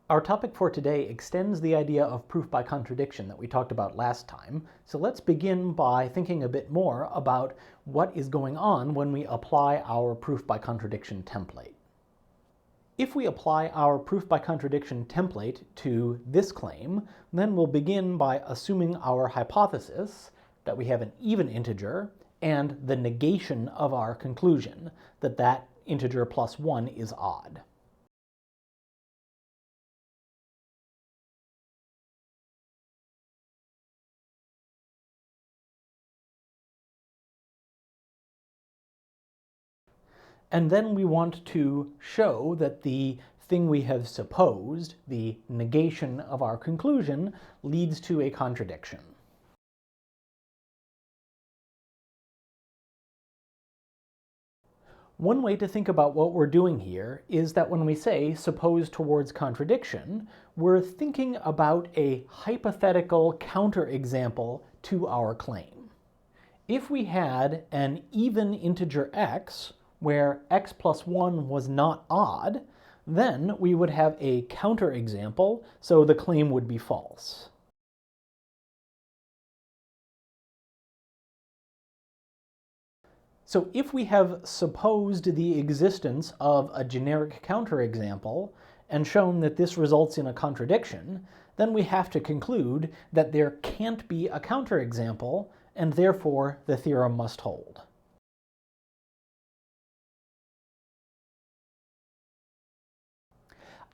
Our topic for today extends the idea of proof by contradiction that we talked about last time, so let's begin by thinking a bit more about what is going on when we apply our proof by contradiction template. If we apply our proof by contradiction template to this claim, then we'll begin by assuming our hypothesis that we have an even integer and the negation of our conclusion, that that integer plus 1 is odd. And then we want to show that the thing we have supposed, the negation of our conclusion, leads to a contradiction. One way to think about what we're doing here is that when we say suppose towards contradiction, we're thinking about a hypothetical counterexample to our claim. If we had an even integer x, where x plus 1 was not odd, then we would have a counterexample, so the claim would be false. So if we have supposed the existence of a generic counterexample and shown that this results in a contradiction, then we have to conclude that there can't be a counterexample, and therefore the theorem must hold.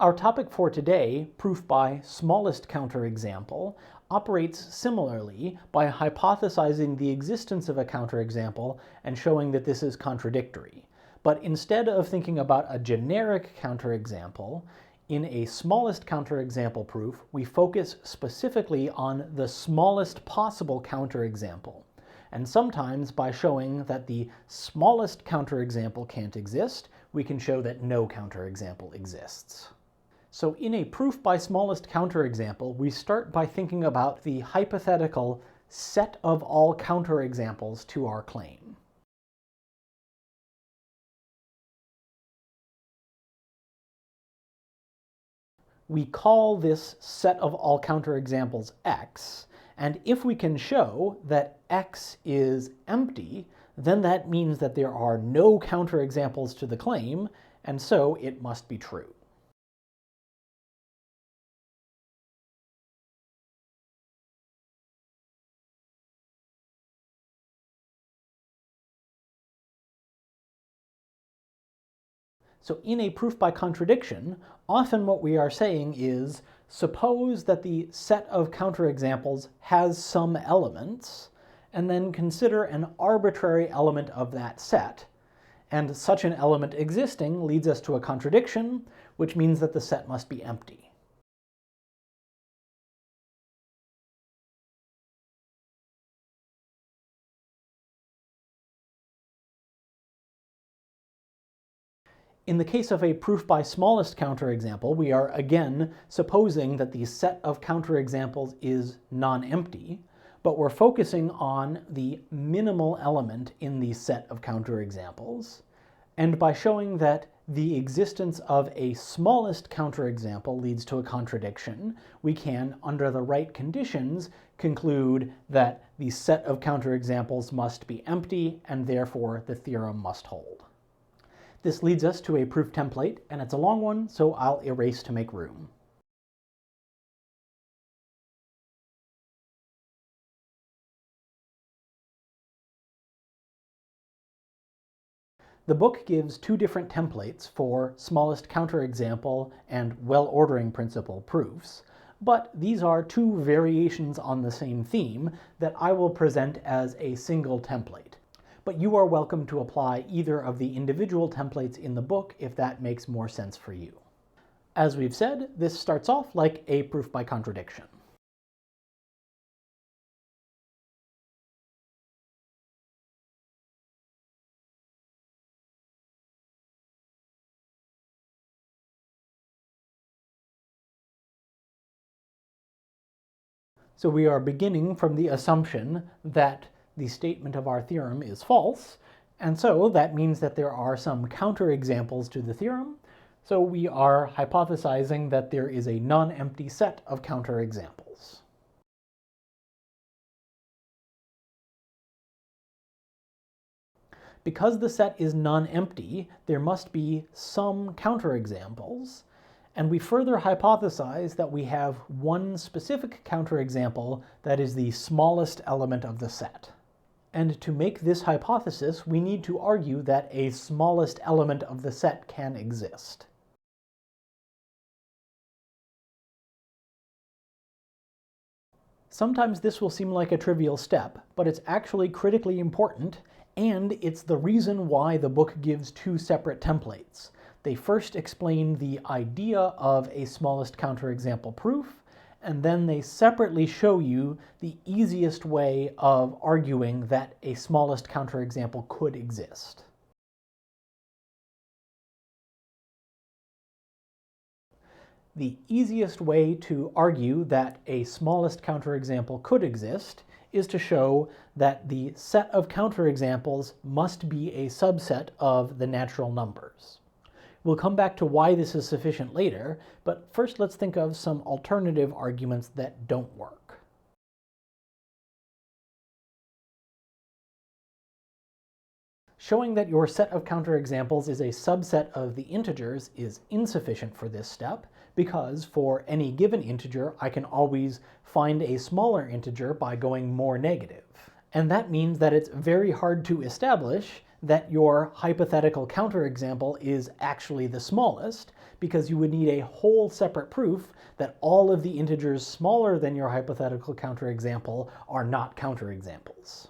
Our topic for today, proof by smallest counterexample, operates similarly by hypothesizing the existence of a counterexample and showing that this is contradictory. But instead of thinking about a generic counterexample, in a smallest counterexample proof, we focus specifically on the smallest possible counterexample. And sometimes by showing that the smallest counterexample can't exist, we can show that no counterexample exists. So in a proof by smallest counterexample, we start by thinking about the hypothetical set of all counterexamples to our claim. We call this set of all counterexamples x, and if we can show that x is empty, then that means that there are no counterexamples to the claim, and so it must be true. So in a proof by contradiction, often what we are saying is, suppose that the set of counterexamples has some elements, and then consider an arbitrary element of that set. And such an element existing leads us to a contradiction, which means that the set must be empty. In the case of a proof by smallest counterexample, we are again supposing that the set of counterexamples is non-empty, but we're focusing on the minimal element in the set of counterexamples. And by showing that the existence of a smallest counterexample leads to a contradiction, we can, under the right conditions, conclude that the set of counterexamples must be empty, and therefore the theorem must hold. This leads us to a proof template, and it's a long one, so I'll erase to make room. The book gives two different templates for smallest counterexample and well-ordering principle proofs, but these are two variations on the same theme that I will present as a single template. But you are welcome to apply either of the individual templates in the book if that makes more sense for you. As we've said, this starts off like a proof by contradiction. So we are beginning from the assumption that the statement of our theorem is false, and so that means that there are some counterexamples to the theorem. So we are hypothesizing that there is a non-empty set of counterexamples. Because the set is non-empty, there must be some counterexamples, and we further hypothesize that we have one specific counterexample that is the smallest element of the set. And to make this hypothesis, we need to argue that a smallest element of the set can exist. Sometimes this will seem like a trivial step, but it's actually critically important, and it's the reason why the book gives two separate templates. They first explain the idea of a smallest counterexample proof, and then they separately show you the easiest way of arguing that a smallest counterexample could exist. The easiest way to argue that a smallest counterexample could exist is to show that the set of counterexamples must be a subset of the natural numbers. We'll come back to why this is sufficient later, but first let's think of some alternative arguments that don't work. Showing that your set of counterexamples is a subset of the integers is insufficient for this step, because for any given integer, I can always find a smaller integer by going more negative. And that means that it's very hard to establish that your hypothetical counterexample is actually the smallest, because you would need a whole separate proof that all of the integers smaller than your hypothetical counterexample are not counterexamples.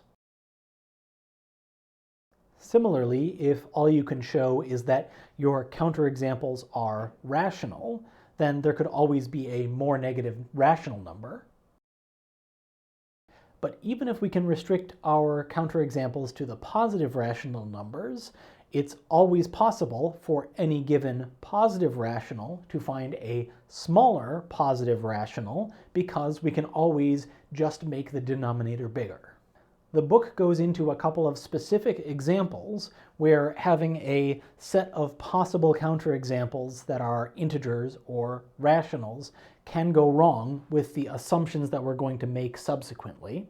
Similarly, if all you can show is that your counterexamples are rational, then there could always be a more negative rational number. But even if we can restrict our counterexamples to the positive rational numbers, it's always possible for any given positive rational to find a smaller positive rational, because we can always just make the denominator bigger. The book goes into a couple of specific examples where having a set of possible counterexamples that are integers or rationals can go wrong with the assumptions that we're going to make subsequently.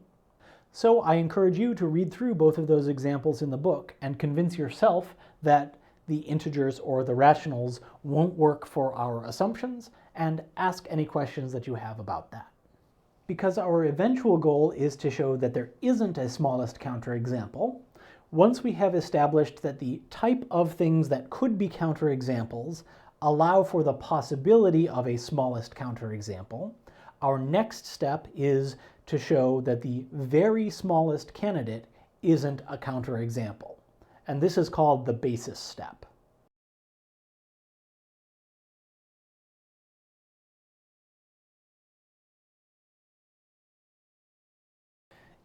So I encourage you to read through both of those examples in the book and convince yourself that the integers or the rationals won't work for our assumptions, and ask any questions that you have about that. Because our eventual goal is to show that there isn't a smallest counterexample, once we have established that the type of things that could be counterexamples allow for the possibility of a smallest counterexample, our next step is to show that the very smallest candidate isn't a counterexample. And this is called the basis step.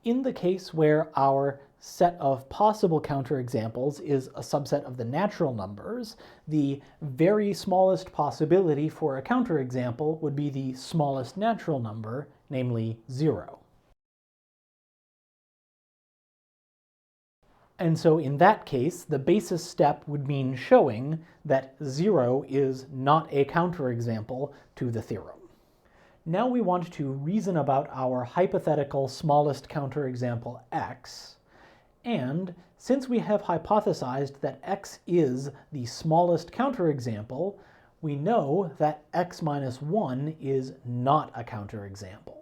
In the case where our set of possible counterexamples is a subset of the natural numbers, the very smallest possibility for a counterexample would be the smallest natural number, namely 0. And so in that case, the basis step would mean showing that 0 is not a counterexample to the theorem. Now we want to reason about our hypothetical smallest counterexample x, and since we have hypothesized that x is the smallest counterexample, we know that x minus 1 is not a counterexample.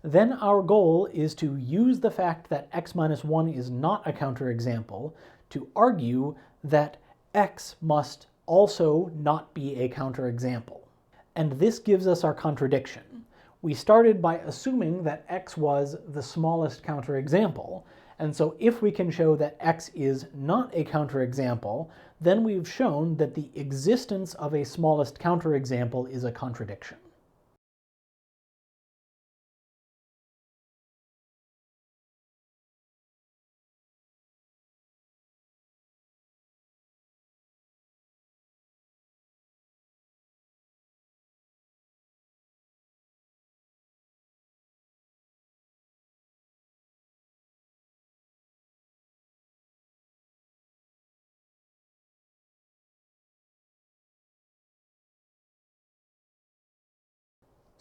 Then our goal is to use the fact that x minus 1 is not a counterexample to argue that x must also not be a counterexample. And this gives us our contradiction. We started by assuming that x was the smallest counterexample, and so if we can show that x is not a counterexample, then we've shown that the existence of a smallest counterexample is a contradiction.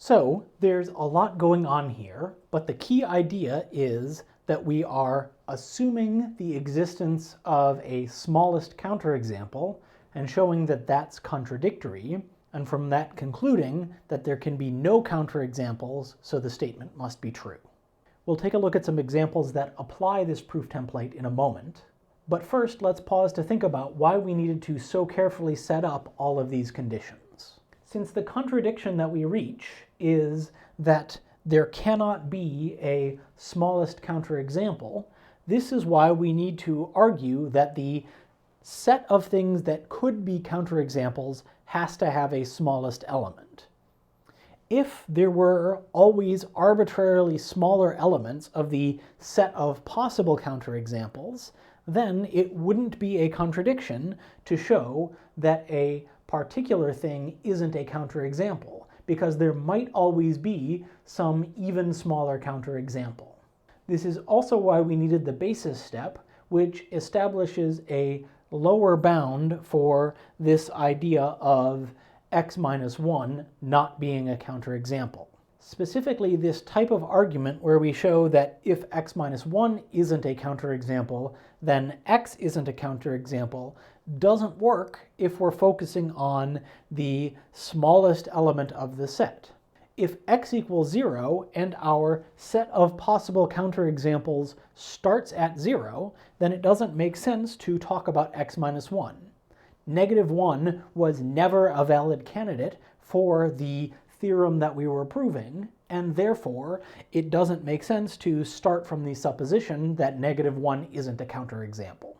So there's a lot going on here, but the key idea is that we are assuming the existence of a smallest counterexample and showing that that's contradictory, and from that concluding that there can be no counterexamples, so the statement must be true. We'll take a look at some examples that apply this proof template in a moment, but first let's pause to think about why we needed to so carefully set up all of these conditions. Since the contradiction that we reach is that there cannot be a smallest counterexample, this is why we need to argue that the set of things that could be counterexamples has to have a smallest element. If there were always arbitrarily smaller elements of the set of possible counterexamples, then it wouldn't be a contradiction to show that a particular thing isn't a counterexample, because there might always be some even smaller counterexample. This is also why we needed the basis step, which establishes a lower bound for this idea of x minus 1 not being a counterexample. Specifically, this type of argument where we show that if x minus 1 isn't a counterexample, then x isn't a counterexample, doesn't work if we're focusing on the smallest element of the set. If x equals 0 and our set of possible counterexamples starts at 0, then it doesn't make sense to talk about x minus 1. Negative 1 was never a valid candidate for the theorem that we were proving, and therefore it doesn't make sense to start from the supposition that negative 1 isn't a counterexample.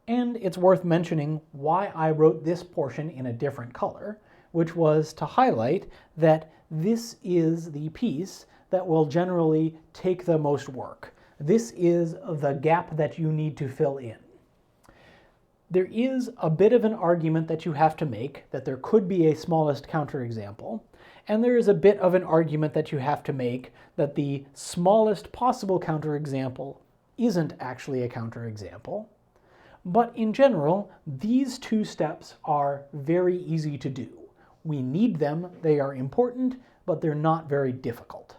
And it's worth mentioning why I wrote this portion in a different color, which was to highlight that this is the piece that will generally take the most work. This is the gap that you need to fill in. There is a bit of an argument that you have to make that there could be a smallest counterexample, and there is a bit of an argument that you have to make that the smallest possible counterexample isn't actually a counterexample. But in general, these two steps are very easy to do. We need them, they are important, but they're not very difficult.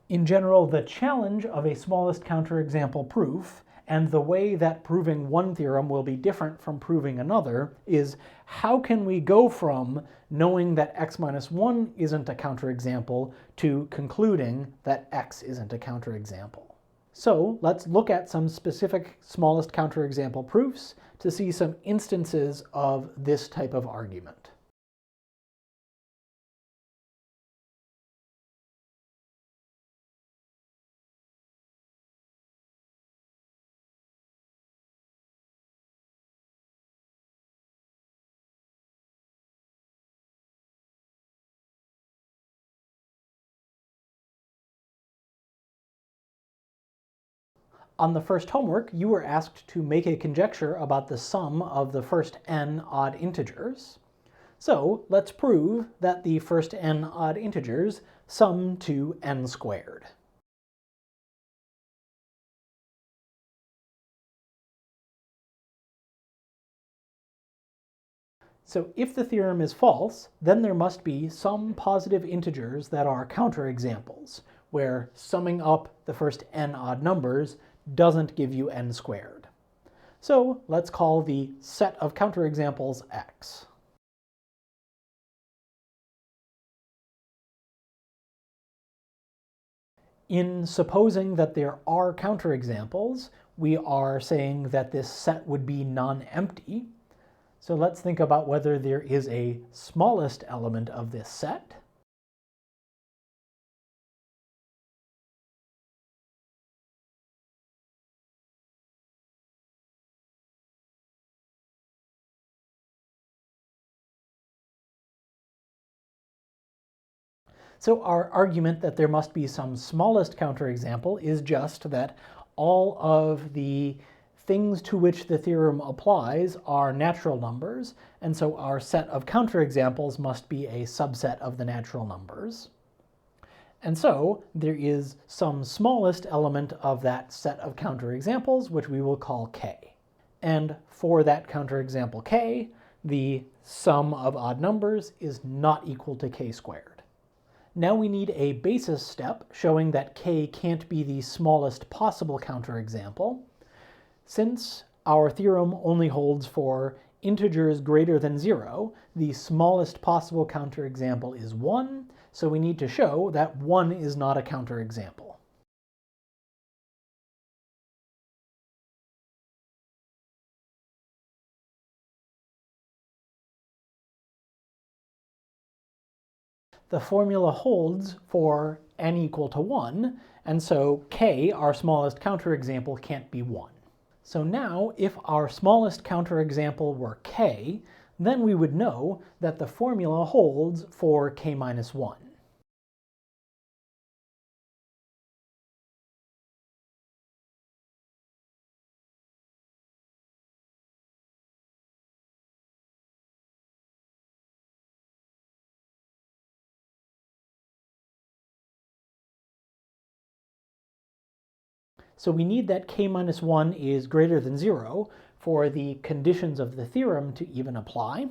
In general, the challenge of a smallest counterexample proof and the way that proving one theorem will be different from proving another is how can we go from knowing that x minus 1 isn't a counterexample to concluding that x isn't a counterexample. So let's look at some specific smallest counterexample proofs to see some instances of this type of argument. On the first homework, you were asked to make a conjecture about the sum of the first n odd integers. So let's prove that the first n odd integers sum to n squared. So if the theorem is false, then there must be some positive integers that are counterexamples, where summing up the first n odd numbers doesn't give you n squared. So let's call the set of counterexamples x. In supposing that there are counterexamples, we are saying that this set would be non-empty. So let's think about whether there is a smallest element of this set. So our argument that there must be some smallest counterexample is just that all of the things to which the theorem applies are natural numbers, and so our set of counterexamples must be a subset of the natural numbers. And so there is some smallest element of that set of counterexamples, which we will call k. And for that counterexample k, the sum of odd numbers is not equal to k squared. Now we need a basis step showing that k can't be the smallest possible counterexample. Since our theorem only holds for integers greater than 0, the smallest possible counterexample is 1, so we need to show that 1 is not a counterexample. The formula holds for n equal to 1, and so k, our smallest counterexample, can't be 1. So now, if our smallest counterexample were k, then we would know that the formula holds for k minus 1. So we need that k minus 1 is greater than 0 for the conditions of the theorem to even apply.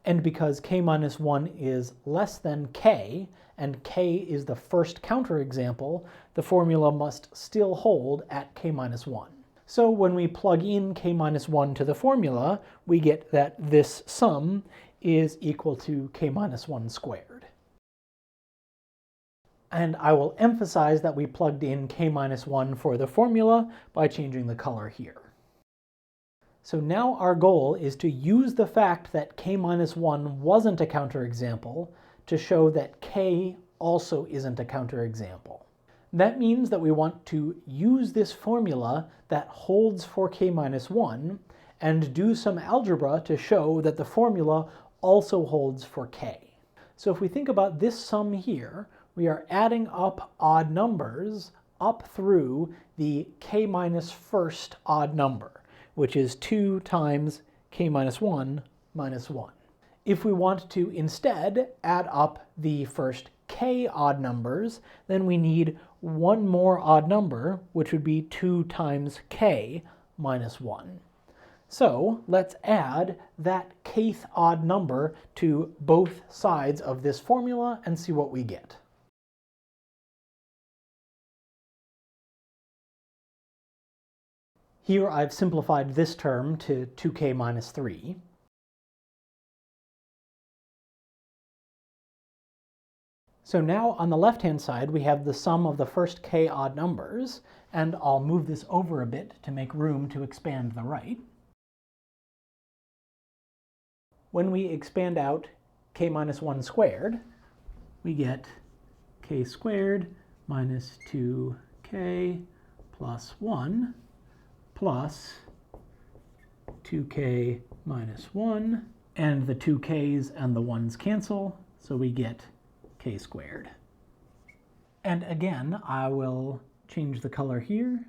And because k minus 1 is less than k, and k is the first counterexample, the formula must still hold at k minus 1. So when we plug in k minus 1 to the formula, we get that this sum is equal to k minus 1 squared. And I will emphasize that we plugged in k minus 1 for the formula by changing the color here. So now our goal is to use the fact that k minus 1 wasn't a counterexample to show that k also isn't a counterexample. That means that we want to use this formula that holds for k minus 1 and do some algebra to show that the formula also holds for k. So if we think about this sum here, we are adding up odd numbers up through the k minus first odd number, which is 2 times k minus 1 minus 1. If we want to instead add up the first k odd numbers, then we need one more odd number, which would be 2 times k minus 1. So let's add that kth odd number to both sides of this formula and see what we get. Here I've simplified this term to 2k minus 3. So now on the left-hand side we have the sum of the first k odd numbers, and I'll move this over a bit to make room to expand the right. When we expand out k minus 1 squared, we get k squared minus 2k plus 1 plus 2k minus 1, and the 2k's and the 1's cancel, so we get k squared. And again, I will change the color here.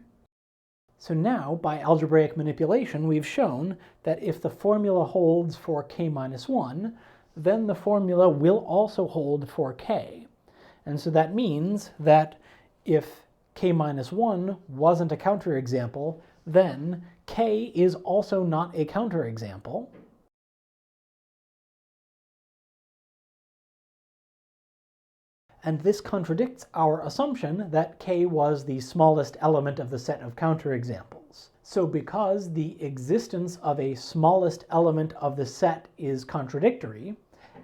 So now, by algebraic manipulation, we've shown that if the formula holds for k minus 1, then the formula will also hold for k. And so that means that if k minus 1 wasn't a counterexample, then k is also not a counterexample. And this contradicts our assumption that k was the smallest element of the set of counterexamples. So because the existence of a smallest element of the set is contradictory,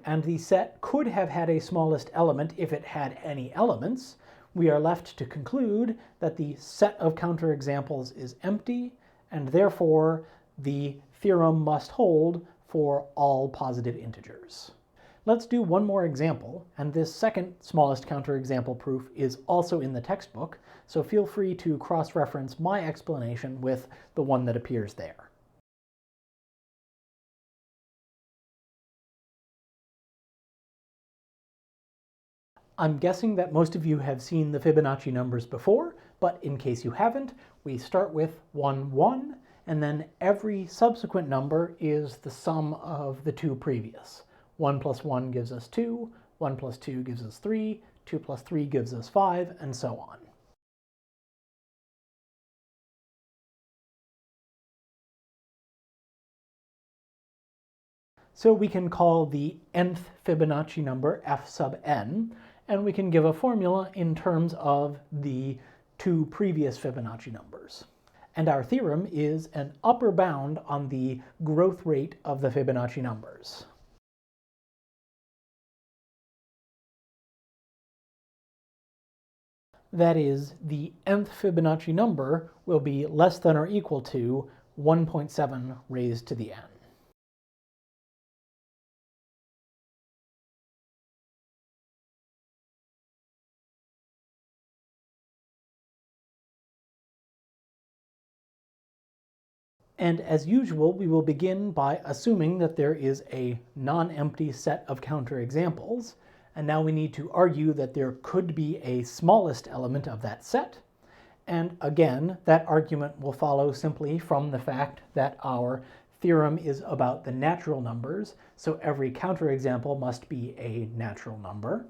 and the set could have had a smallest element if it had any elements, we are left to conclude that the set of counterexamples is empty, and therefore the theorem must hold for all positive integers. Let's do one more example, and this second smallest counterexample proof is also in the textbook, so feel free to cross-reference my explanation with the one that appears there. I'm guessing that most of you have seen the Fibonacci numbers before, but in case you haven't, we start with 1, 1, and then every subsequent number is the sum of the two previous. 1 plus 1 gives us 2, 1 plus 2 gives us 3, 2 plus 3 gives us 5, and so on. So we can call the nth Fibonacci number f sub n, and we can give a formula in terms of the two previous Fibonacci numbers. And our theorem is an upper bound on the growth rate of the Fibonacci numbers. That is, the nth Fibonacci number will be less than or equal to 1.7 raised to the n. And as usual, we will begin by assuming that there is a non-empty set of counterexamples, and now we need to argue that there could be a smallest element of that set. And again, that argument will follow simply from the fact that our theorem is about the natural numbers, so every counterexample must be a natural number.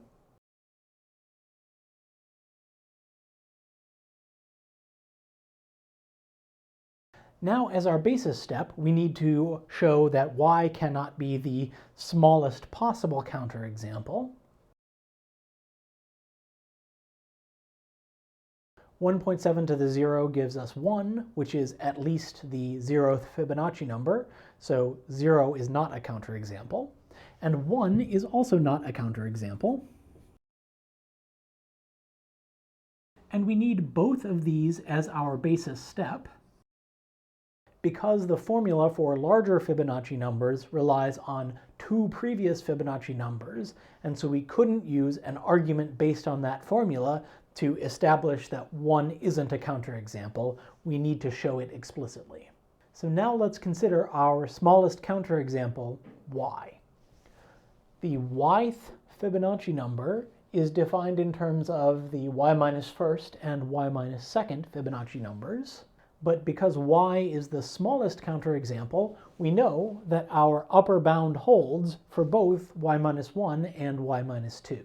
Now, as our basis step, we need to show that y cannot be the smallest possible counterexample. 1.7 to the 0 gives us 1, which is at least the 0th Fibonacci number, so 0 is not a counterexample. And 1 is also not a counterexample. And we need both of these as our basis step, because the formula for larger Fibonacci numbers relies on two previous Fibonacci numbers, and so we couldn't use an argument based on that formula to establish that 1 isn't a counterexample. We need to show it explicitly. So now let's consider our smallest counterexample, y. The yth Fibonacci number is defined in terms of the y minus first and y minus second Fibonacci numbers. But because y is the smallest counterexample, we know that our upper bound holds for both y minus 1 and y minus 2.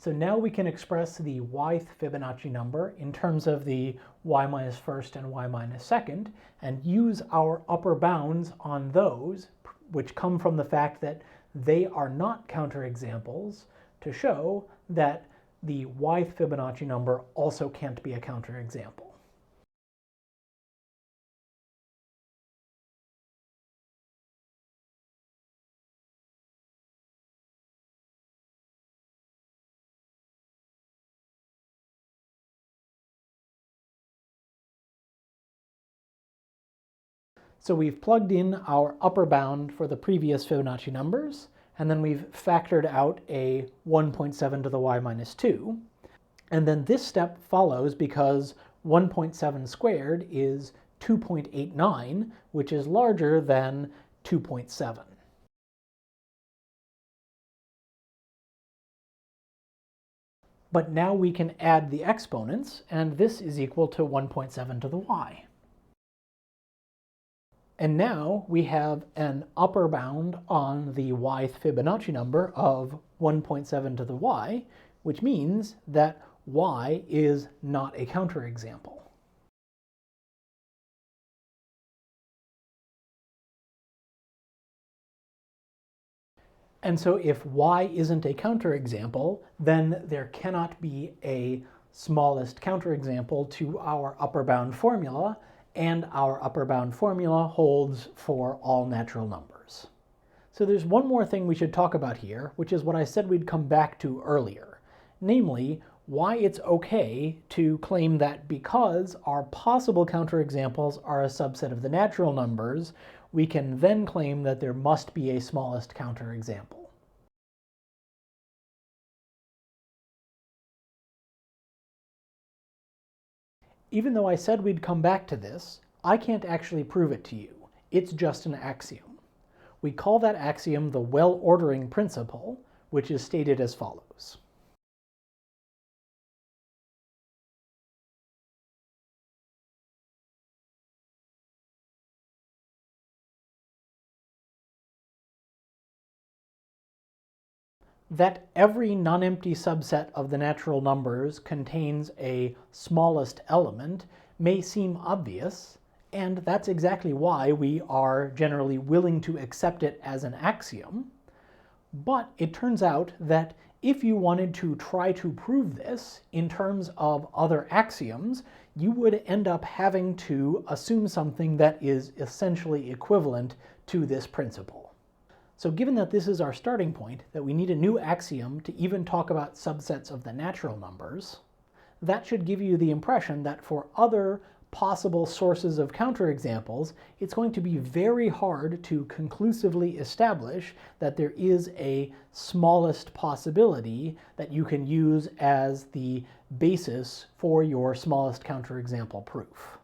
So now we can express the yth Fibonacci number in terms of the y minus first and y minus second, and use our upper bounds on those, which come from the fact that they are not counterexamples, to show that the yth Fibonacci number also can't be a counterexample. So we've plugged in our upper bound for the previous Fibonacci numbers, and then we've factored out a 1.7 to the y minus 2. And then this step follows because 1.7 squared is 2.89, which is larger than 2.7. But now we can add the exponents, and this is equal to 1.7 to the y. And now we have an upper bound on the yth Fibonacci number of 1.7 to the y, which means that y is not a counterexample. And so if y isn't a counterexample, then there cannot be a smallest counterexample to our upper bound formula, and our upper bound formula holds for all natural numbers. So there's one more thing we should talk about here, which is what I said we'd come back to earlier, namely why it's okay to claim that because our possible counterexamples are a subset of the natural numbers, we can then claim that there must be a smallest counterexample. Even though I said we'd come back to this, I can't actually prove it to you. It's just an axiom. We call that axiom the well-ordering principle, which is stated as follows. That every non-empty subset of the natural numbers contains a smallest element may seem obvious, and that's exactly why we are generally willing to accept it as an axiom. But it turns out that if you wanted to try to prove this in terms of other axioms, you would end up having to assume something that is essentially equivalent to this principle. So given that this is our starting point, that we need a new axiom to even talk about subsets of the natural numbers, that should give you the impression that for other possible sources of counterexamples, it's going to be very hard to conclusively establish that there is a smallest possibility that you can use as the basis for your smallest counterexample proof.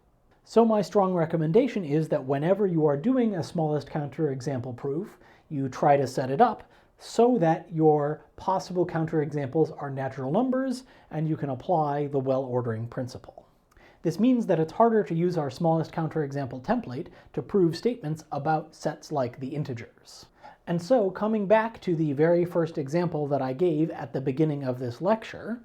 So my strong recommendation is that whenever you are doing a smallest counterexample proof, you try to set it up so that your possible counterexamples are natural numbers and you can apply the well-ordering principle. This means that it's harder to use our smallest counterexample template to prove statements about sets like the integers. And so, coming back to the very first example that I gave at the beginning of this lecture,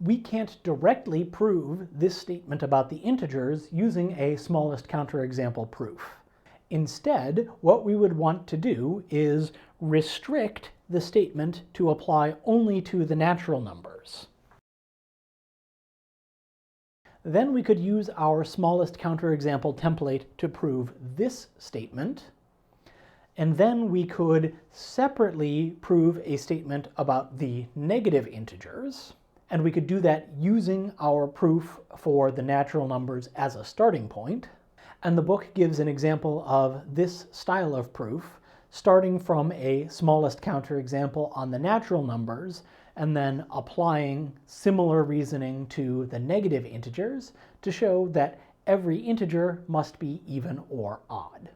we can't directly prove this statement about the integers using a smallest counterexample proof. Instead, what we would want to do is restrict the statement to apply only to the natural numbers. Then we could use our smallest counterexample template to prove this statement, and then we could separately prove a statement about the negative integers, and we could do that using our proof for the natural numbers as a starting point. And the book gives an example of this style of proof, starting from a smallest counterexample on the natural numbers, and then applying similar reasoning to the negative integers to show that every integer must be even or odd.